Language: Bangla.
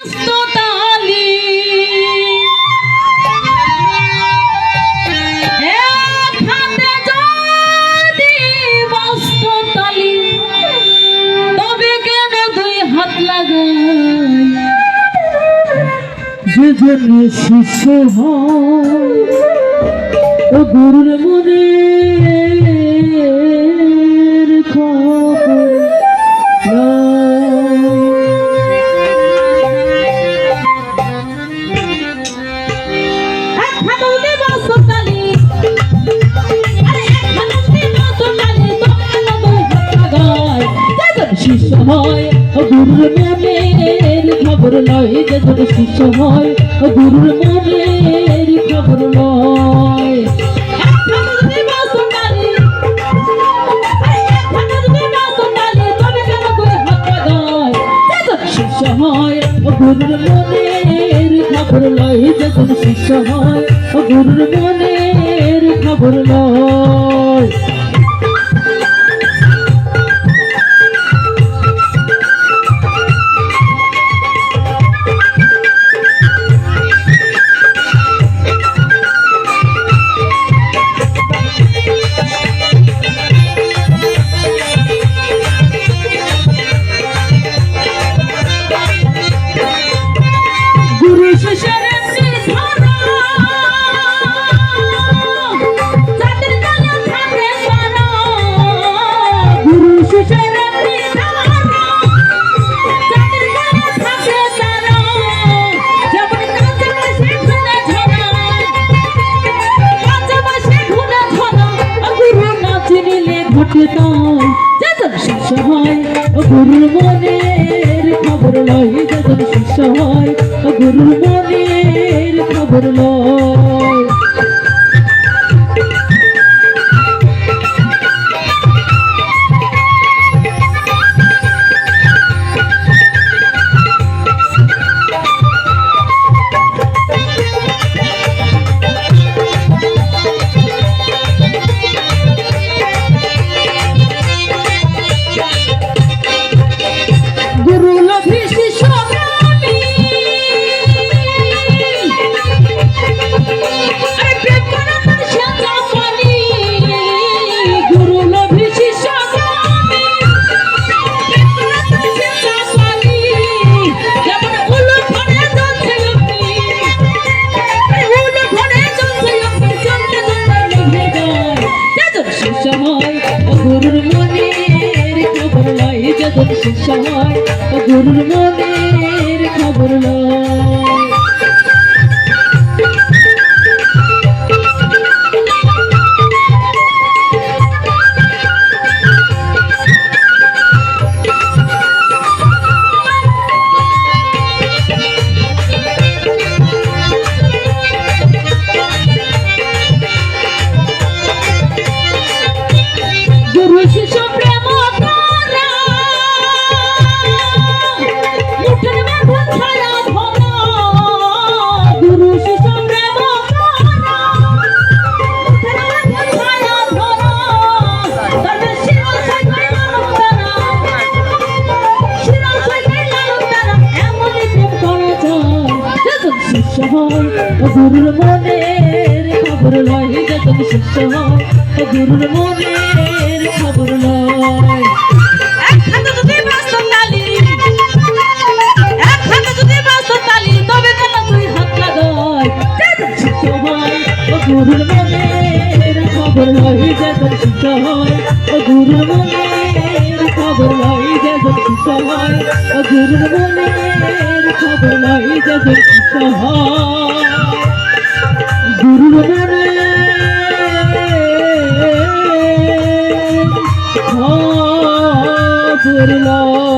তালি এক হাতে যদি মস্ত তালি তবে কেন দুই হাত লাগাই যেজন শিষ্য হয় ও গুরুর মনের খবর শিষ্য হয় ও গুরুর মনের খবর লয় যেজন শিষ্য হয় ও গুরুর মনের খবর লয় শিষ্য হয় ও গুরুর মনের খবর লয় যেজন শিষ্য হয় ও গুরুর মনের খবর লয় শিষ্য হয় ও গুরুর মনের খবর লয় যেজন শিষ্য হয় ও গুরুর মনের খবর লয় শিষ্য হয় ও গুরুর মনের খবর লয় গুরু শিষ্য প্রেম শিষ্য হয় ও গুরুর মনের খবর লয় যেজন শিষ্য হয় ও গুরুর মনের খবর লয় এক হাতে যদি ব্যস্ত তালি তবে কেন দুই হাত লাগায় যেজন শিষ্য হয় ও গুরুর মনের খবর লয় যেজন শিষ্য হয় ও গুরুর মনের খবর লয় যেজন শিষ্য হয় ও গুরুর মনের খবর লয় যেজন শিষ্য হয় গুরুর মনের খবর লয়।